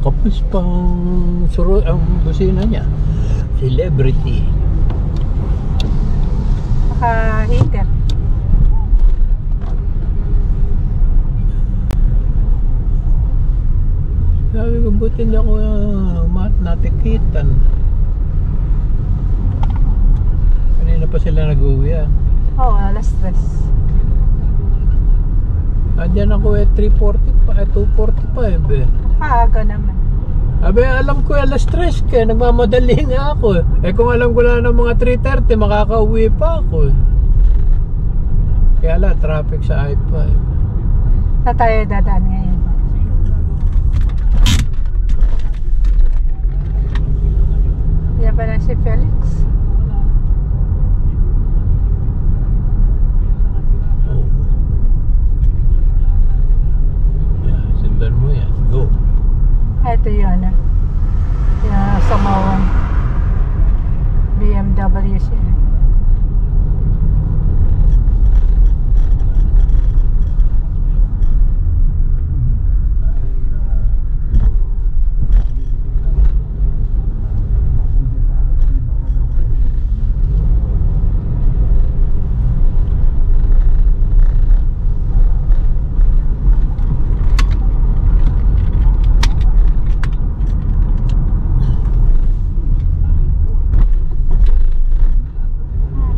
Kapos pang suro ang busina niya. Celebrity. Naka-heater. Sabi ko, buti hindi ako natikitan. Kanina pa sila nag-uwi Oo, alas 3. Andyan ako 2:45 eh. Nakaaga naman. Sabi, alam ko alas 3 kaya nagmamadali nga ako. Kung alam ko lang ng mga 3:30, makakauwi pa ako. Kaya la, traffic sa I-5. Sa tayo dadaan ngayon. Yan pa na si Felix. Sundan mo yan. Go. Ito yun. Yung Samawan. BMW siya.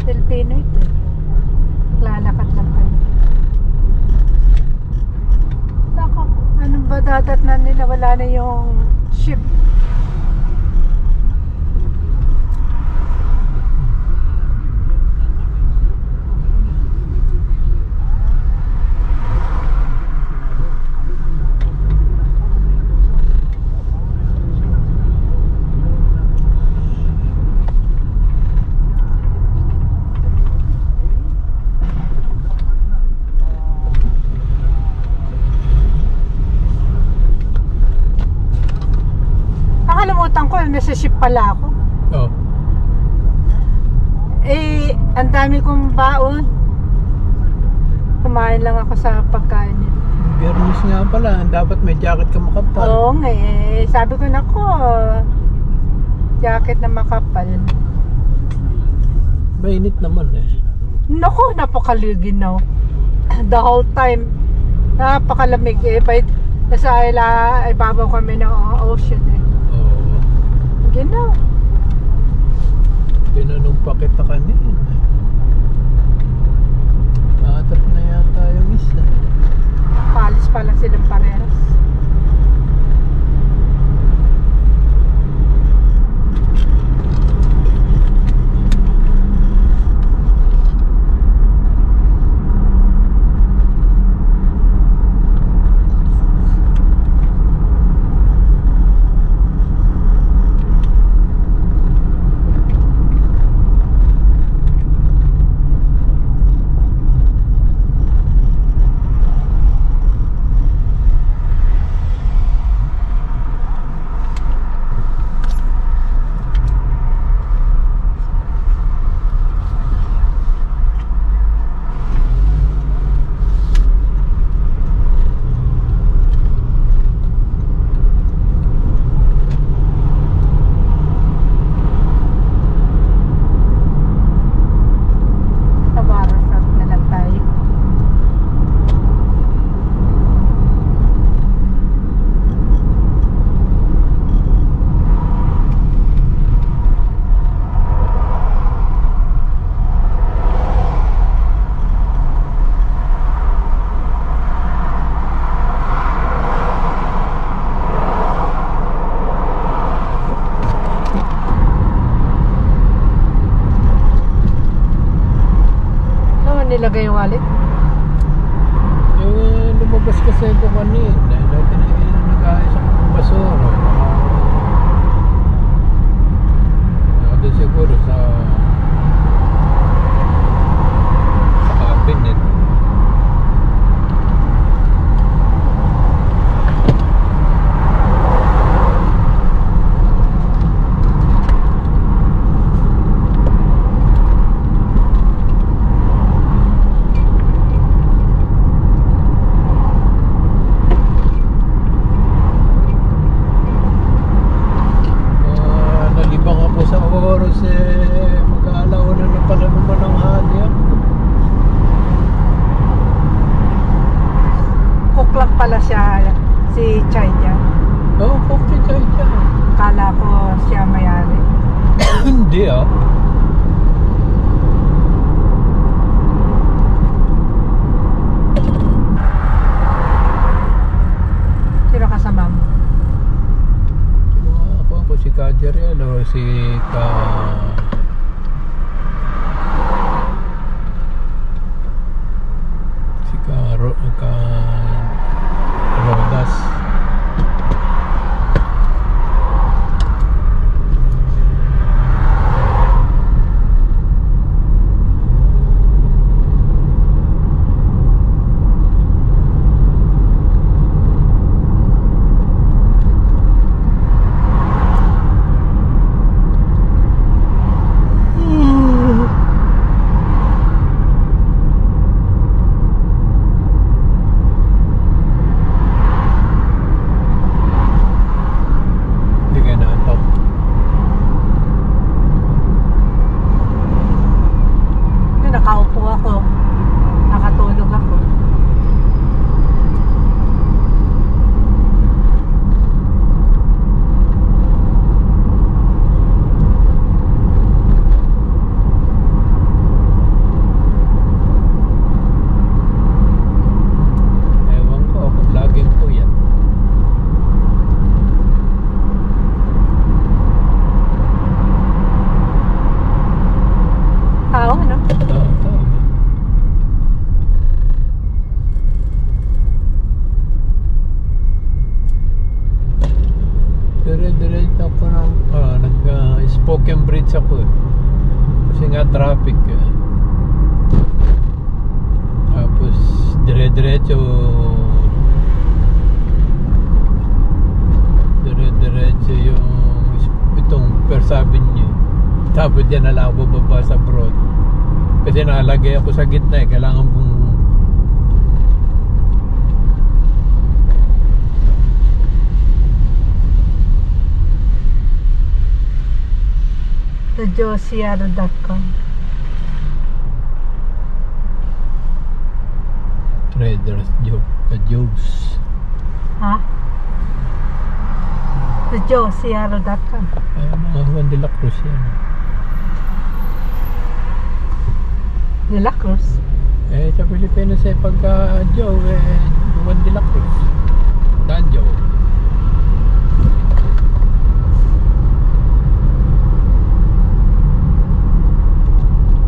Pilipino ito. Lalakad lang pa. Baka, anong ba dadatnan nila? Wala na yung ship. Nakalimutan ko, nasa ship pala ako. Oh. Ang dami kong baon. Kumain lang ako sa pagkain nila. Biyernes nga pala, dapat may jacket ka makapal. Oo nga sabi ko nako, jacket na makapal. Mainit naman eh. Nako, napakaluginaw. The whole time. Napakalamig nasa ibabaw kami ng ocean Oo. Ginaw. Tinanong pa kita kanina. Matap na yata yung isa. Palis pa lang silang parehas. Nilagay yung wallet? Lumabas kasi ito kanina. Nag-aayos ako ng basura. Doon siguro sa cabinet. pala siya, si Chay dyan. Oo, Coffee Chay dyan. Kala ko siya may-ari. Hindi ah. Sino kasama mo? Ako si Kajeriel o si Rodas. Nakaupo ako. Nakatulog ako. Ewan ko, ako laging po yan. Tao, ano? Oo, tao. Dire-diretso ako ng nag-spoken bridge ako eh. Kasi nga traffic eh. Tapos dire-diretso yung itong First Avenue. Tapos dyan na lang ako bababa sa Broad. Kasi nakalagay ako sa gitna eh. Kailangan pong thejosiaro.com. Traders Joe's. Ha? thejosiaro.com. Ay, mga Juan de la Cruz yan. De la Cruz. Eh, sa Pilipinas eh, pagka Joe, Juan de la Cruz. Dan Joe.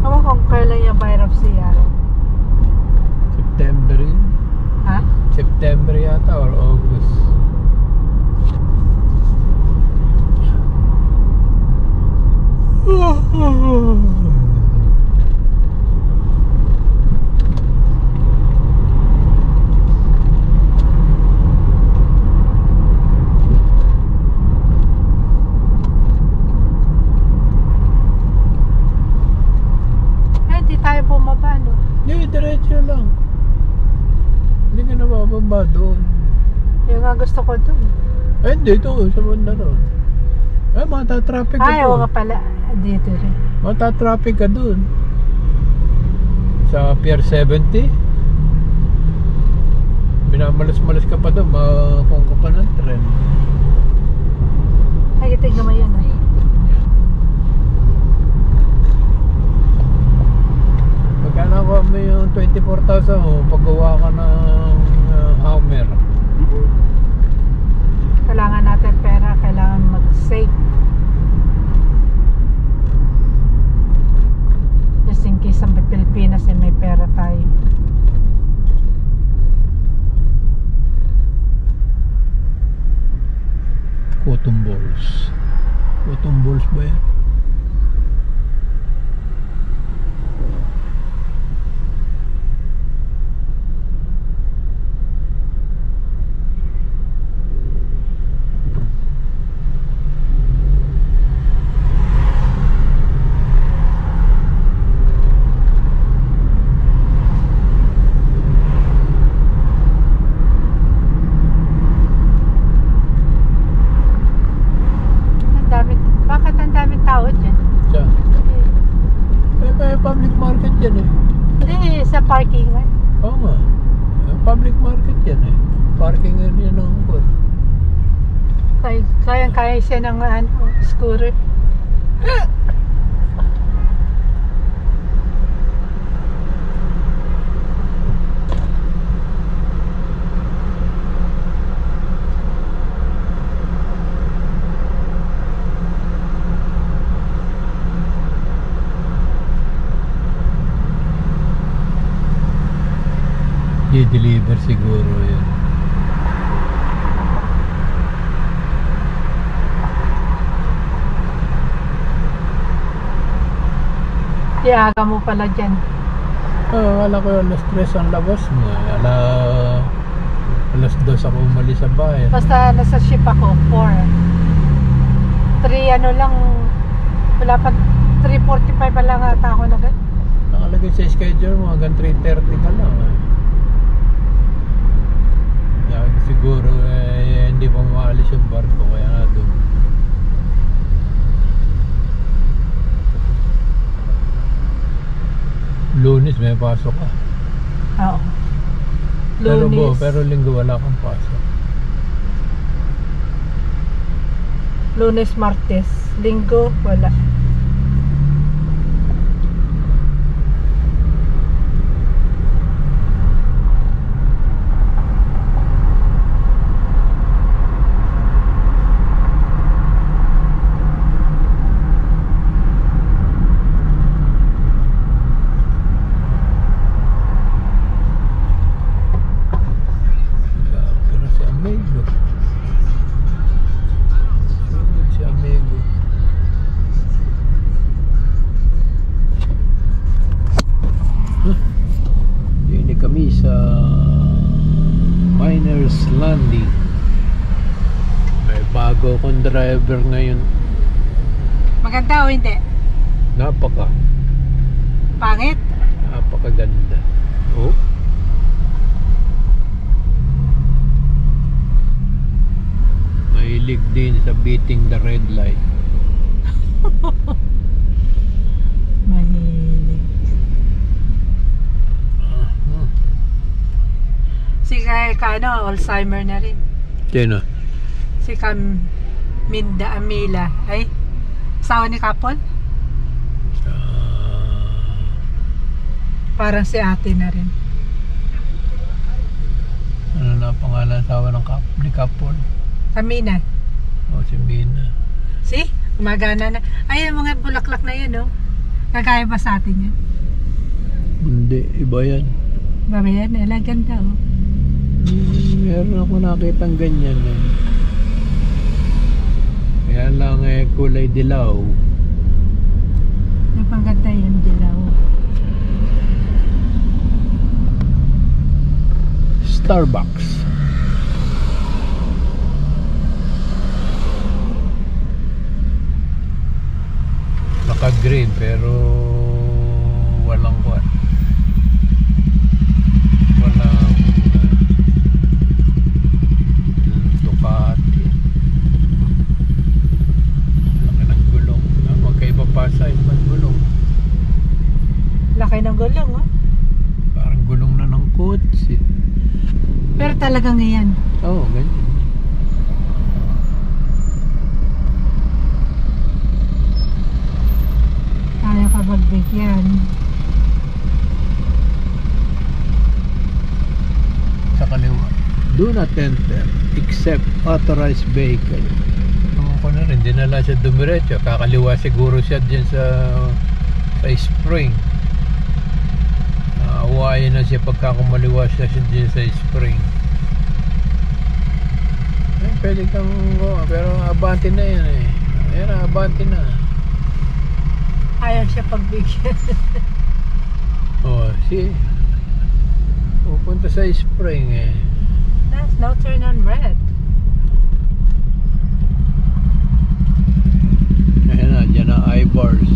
Ewan kung kailan yung bankruptcy yaro. September yun. Ha? September yata or August. Hindi tayo bumaba, no? Hindi, diretso lang. Hindi ka nabababa doon. Yung nga gusto ko dun. Eh, hindi doon, sa banda doon. Eh, matatraffic ka Ay, oo doon. nga pala. Dito rin. Matatraffic ka doon. Sa Pier 70. Minamalas-malas ka pa doon, makakong ka pa ng tren. Ay, tignan mo yun, eh. Magkano ko mo yung 24,000 mo, paggawa ka ng Hummer. Kailangan natin pera, kailangan mag-save. Just in case sa Pilipinas eh, may pera tayo. Cotton balls. Cotton balls ba yan? Bakit ang daming tao parking area ng angkor. Kaya siya ng scooter. I-deliver siguro yun. Iaga mo pala dyan. Wala ko alas 3 ang labas mo. Alas 2 ako umalis sa bahay. Basta nasa ship ako, 4. 3 ano lang, wala pa, 3:45 pa lang ata ako na. Nakalagay sa schedule mo hanggang 3:30 ka lang. Siguro hindi pa maalis yung barko kaya nga doon. Lunes may pasok ka. Oo. Lunes. Pero linggo wala kang pasok. Lunes, Martes. Linggo, wala. Landing. May bago kong driver ngayon. Maganda o hindi? Pangit? Napakaganda. Oh. Mahilig din sa beating the red light. Mahilig. Si Kano, Alzheimer na rin. Sino? Si Minda Amila. Ay, asawa ni Kapol? Parang si ate na rin. Ano na pangalan asawa ni Kapol? Mina. Si Mina. Si? Gumagana na. Ay, yung mga bulaklak na yun, no? Kagaya ba sa atin yan? Hindi, iba yan. Iba ba yan? Ganda, oh. Meron ako nakitang ganyan eh. Kaya lang kulay dilaw. Yung pangganda yan, dilaw. Starbucks. Naka-green pero walang kwan. Walang Ducati. Laki ng gulong. Magkaiba pa size ng gulong. Laki ng gulong, oh. Parang gulong na ng kotse. Pero talagang yan. Oo, ganyan. Kaya ka magbigyan. Sa kaliwa. Do not enter except authorized vehicle. Ako na rin, dinala siya dumiretso. Kakaliwa siguro siya dyan sa spring. Awayin na siya pagkakumaliwa siya dyan sa spring. Pwede kang pero abante na yan eh. Ayan, abante na. Ayaw siya pagbigyan. Pupunta sa spring eh. There's no turn on red. Ayan na, dyan na Ibar's.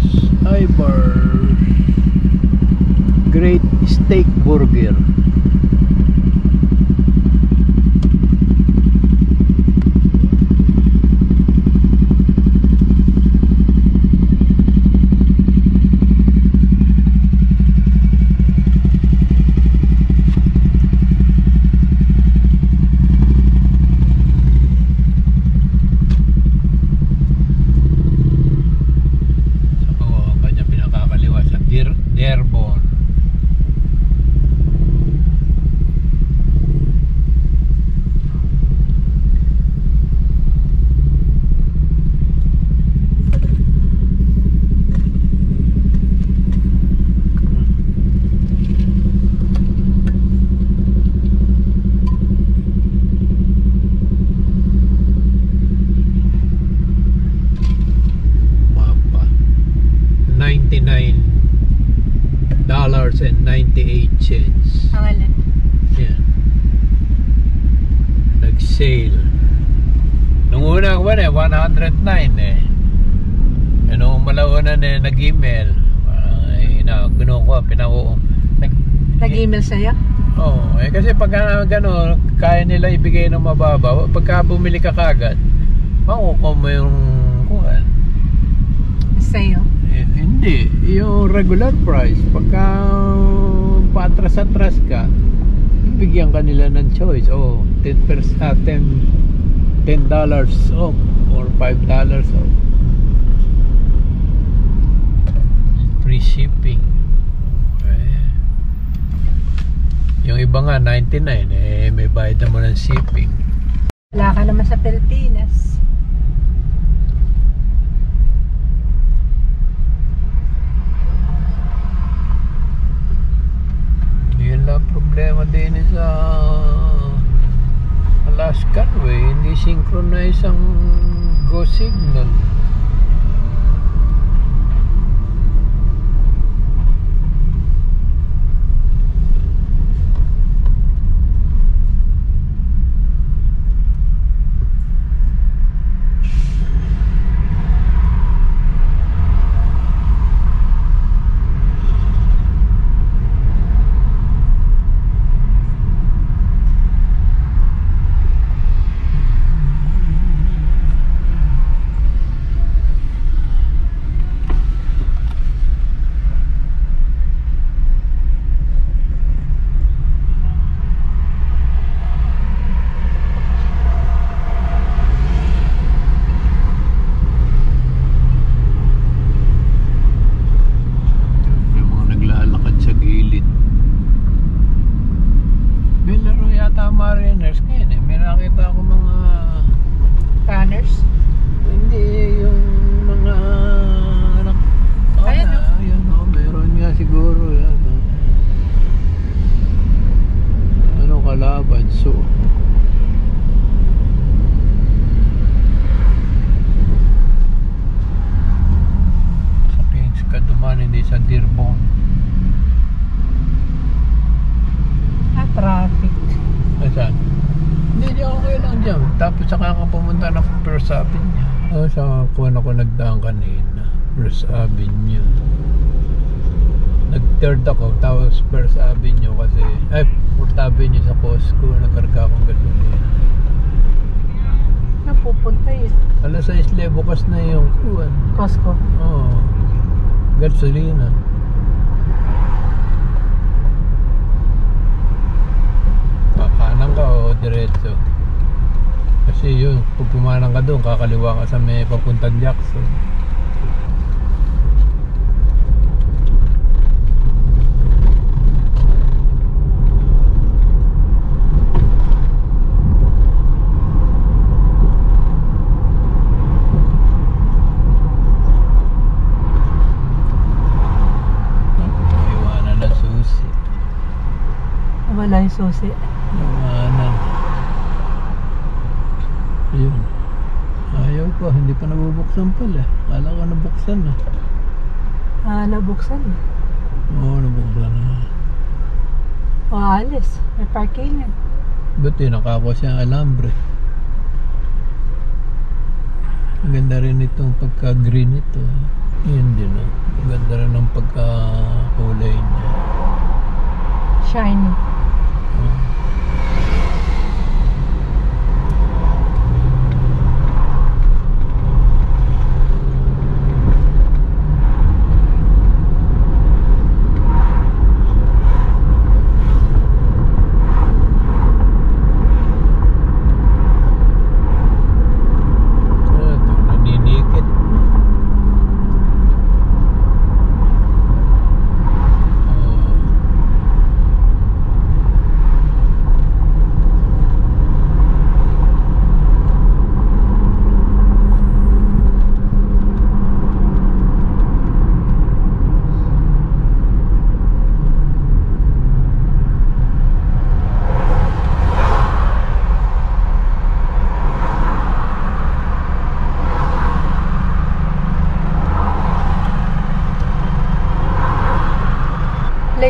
Great Steak Burger. and 98 cents. Ang alin? Yan. Nag-sale. Nung una ko ba 109 eh. Nung malaunan nag-email. Nag-email sa'yo? Oo. Kasi pag gano'n, kaya nila ibigay ng mababa. Pagka bumili ka kagad, makukuha mo yung kuhan. Sale? Hindi. Yung regular price. Pagka paatras-atras ka, bigyan ka nila ng choice. $10 off or $5 off. Free shipping. Yung iba nga 99 may bayad na mo ng shipping. Wala ka naman sa Pilipinas. Yun lang problema din sa Alaskan way, hindi synchronize ang go signal. Mariners ngayon may nakita ako mga Runners? Hindi, yung mga anak. Ayan o. Ayan o, meron nga siguro yan. Ano kalaban? So sa Kings ka duman, hindi sa Dearborn. Traffic. Saan? Hindi, okay lang dyan. Tapos saka ka pumunta ng First Avenue. Sa kuwan ako nagdaan kanina. First Avenue. Nag-third ako, tapos First Avenue kasi Fourth Avenue sa Costco. Nagkarga akong gasolina. Napupunta yun. Alas 6 bukas na yung kuwan. Costco? Oo. Gasolina. Kanan ka o diretso? Kasi yun, pag pumanang ka doon, kakaliwa ka sa may papuntang Jackson. Iwanan na susi. Wala yung susi. Ayun. Ayaw ko, hindi pa nabubuksan pala. Kala ko nabuksan na. Nabuksan na. Oo, nabuksan na. Alis. May parking yan. Ba't yun, nakakuha siyang alambre. Ang ganda rin itong pagka-green ito. Yun din o. Ang ganda rin ng pagka-kulay niya. Shiny.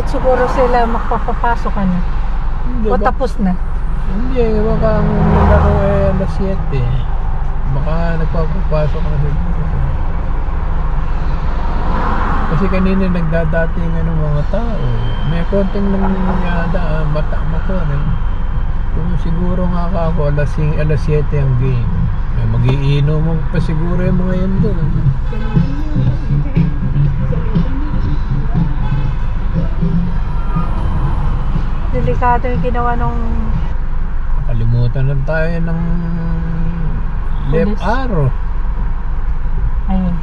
late siguro sila magpapapasok ano. Hindi, O tapos na. Hindi, baka ang laro alas 7. Baka nagpapapasok na siguro. Kasi kanina nagdadating mga tao. May konting nangyada, mata ko. Kung siguro nga ako, alas 7 ang game. Mag-iinom pa siguro yung mga yan doon. Delikado yung ginawa nung... Kalimutan lang tayo ng left arrow. Ayun.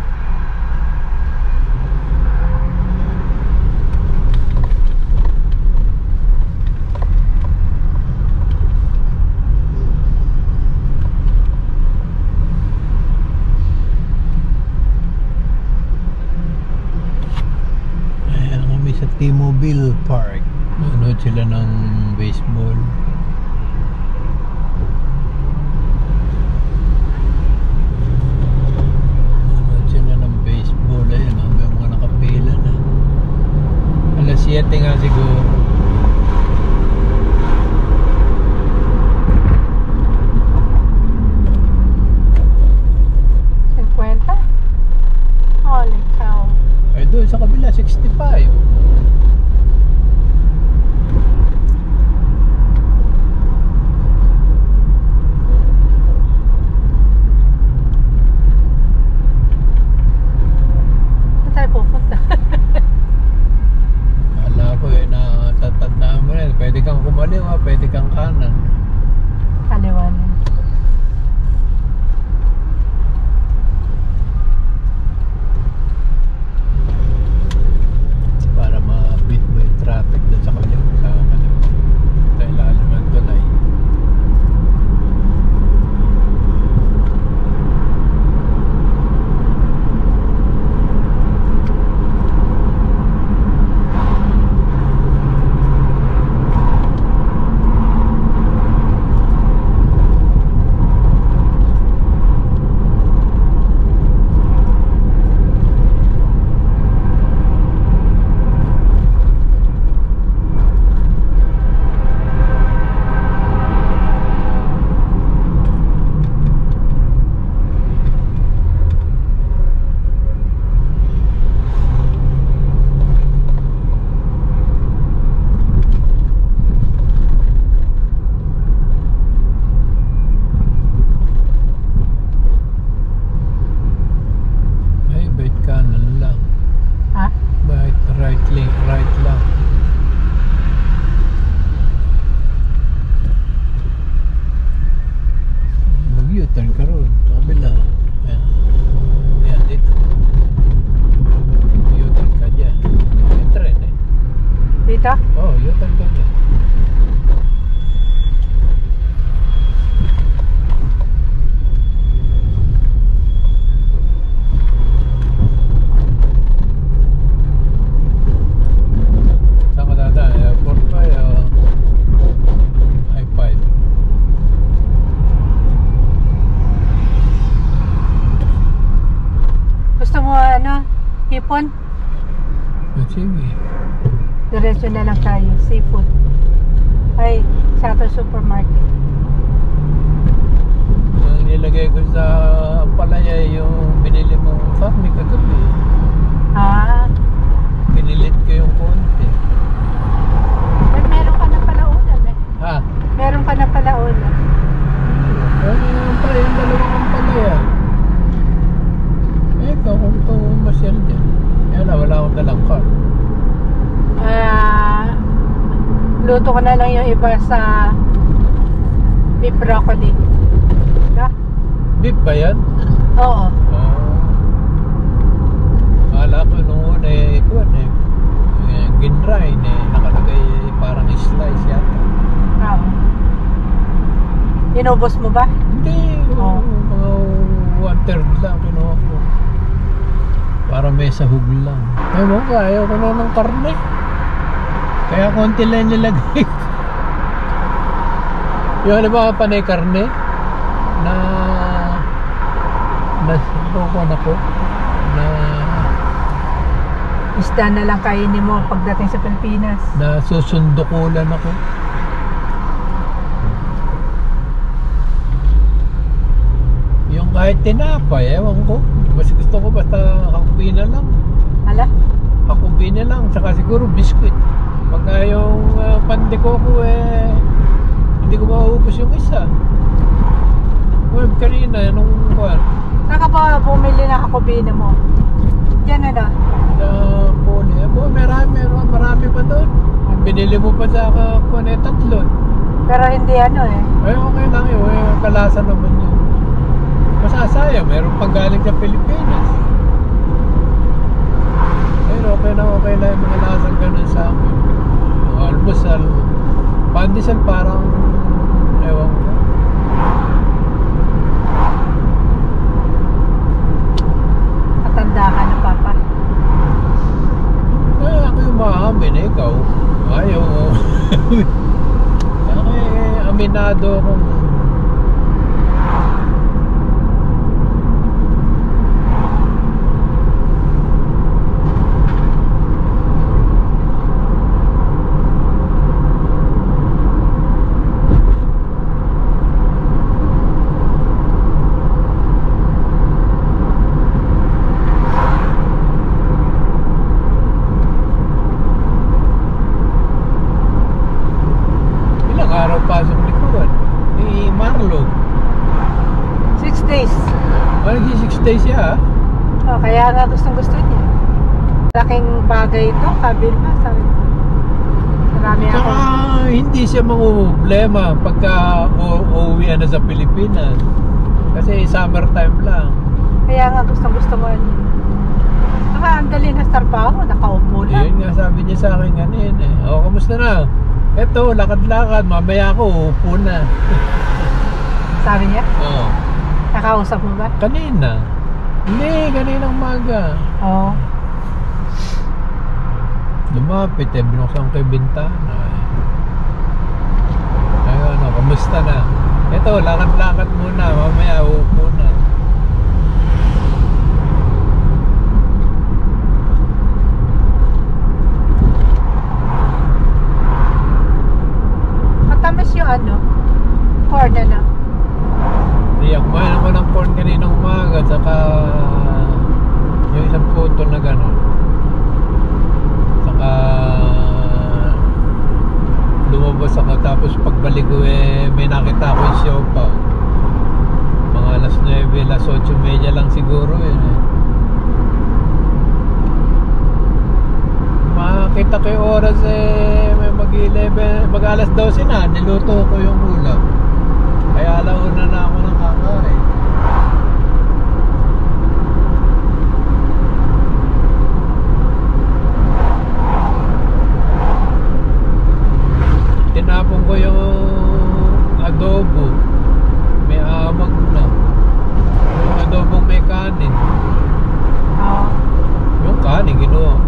Ayan kami sa T-Mobile Park. Nanood sila ng baseball. Ayun, may mga nakapila na. Alas 7 nga siguro. Holy cow. Ay doon sa kabila 65. Pwede kang kumaliwa, pwede kang kanan. Kaliwanan. Para ma-beat mo yung traffic doon sa kaliwa. Sa ilalim ng tulay. Right lang. Mag-U-turn ka ron sa kabila. Ayan dito. U-turn ka dyan. May tren eh. Dito? Oo, U-turn ka dyan. Hipon? Sige. Diretso na lang tayo. Seafood. Ay, Shatter Supermarket. Ang nilagay ko sa palaya yung binili mong farmi kagabi. Ah. Pinilit ko yung konti. Ay, meron ka na pala ulam eh. Ha? Meron ka na pala ulam. Ano yung pala yung dalawang palaya? Ikaw kung ito masyal dyan. Wala akong dalang card. Luto ko na lang yung iba sa beef broccoli. Diba? Beef ba yan? Oo. Akala ko nung una ginrain nakalagay parang slice yata. Oo. Inubos mo ba? Hindi. Mga 1/3 lang kinuha ko. Para may sahog lang. Ay mo ka, ayaw ko na ng karne. Kaya konti lang nilagay ko. Yung halimbawa panay karne na Isda na lang kainin mo pagdating sa Pilipinas. Nasusundukulan ako. Yung kahit tinapay, ewan ko. Mas gusto ko basta hakubi na lang. Hala? Hakubi na lang, saka siguro biskuit. Pagka yung pandekoko hindi ko maubos yung isa. Well, kanina, nung kuwan. Saan ka ba bumili na hakubina mo? Diyan na. Poli. Marami pa doon. Binili mo pa sa kuwan tatlo. Pero hindi Okay lang yun. Kalasa naman yun. Masasaya, meron pang galing sa Pilipinas. Pero okay lang yung mga lasang ganun sa amin. Almusal, pandesal parang ewan ko. Matanda ka na, Papa. Ako yung maamin, ikaw ayaw mo. Aminado akong pasok likuran ni Marlo. 6 days. Naging 6 days siya. Kaya nga gusto niya. Laking bagay ito, kabilma, sabi ko. Marami ako. Saka hindi siya problema pagka uuwi na sa Pilipinas. Kasi summertime lang. Kaya nga gusto mo yun. Saka ang dali na trabaho, nakaupo lang. Yun nga sabi niya sa akin ganun kamusta na? Eto, lakad-lakad, mamaya ako, upo na. Sabi niya? Oo. Nakausap mo ba? Kanina. Hindi, kaninang umaga. Oo. Lumapit binuksan ko yung bintana. Ayun, kamusta na? Eto, lakad-lakad muna, mamaya upo na. Matamis yung corn Iyak, mahal naman ang corn kaninang umaga. Saka yung isang putol na gano'n. Saka lumabas ako. Tapos pagbalik ko may nakita ko yung siopaw. Mga alas 9, alas 8:30 lang siguro yun Makita ko yung oras may mag alas 12 na. Niluto ko yung ulam. Kaya alauna na ako ng kakain. Tinapon ko yung adobo. May amag na. Yung adobong may kanin. Oo. Yung kanin ginawa.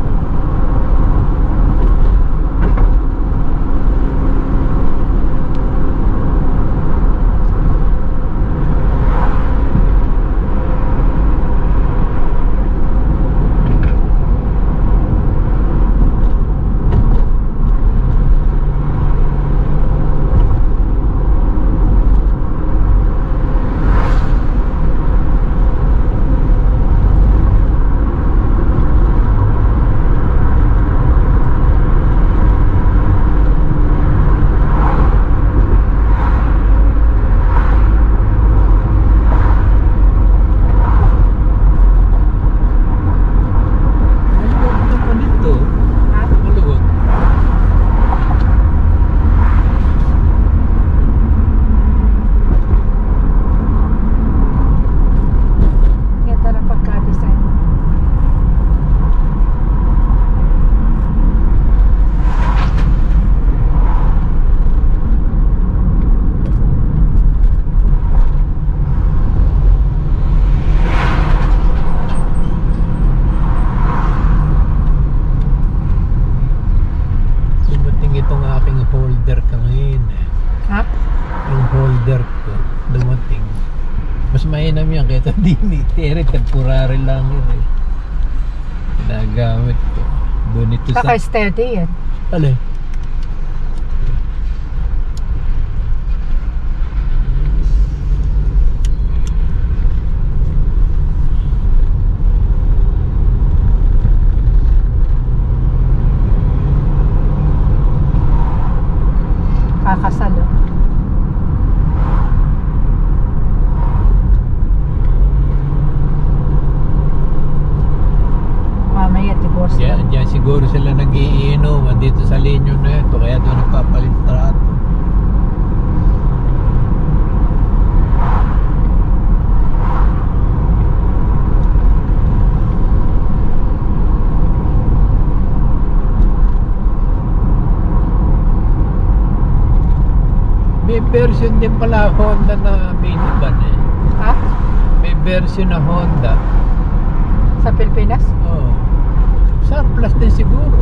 Yan kaya hindi temporary lang yun ginagamit ko. Doon ito sa... Saka steady yan. Alin? Kakasal, oh. Mamaya, divorce na. Diyan siguro sila nag-iinom dito sa linyo na ito, kaya doon nagpapalintrato. May version din pala Honda na minivan eh. Ha? May version na Honda. Sa Pilipinas? Oh. Surplus din siguro.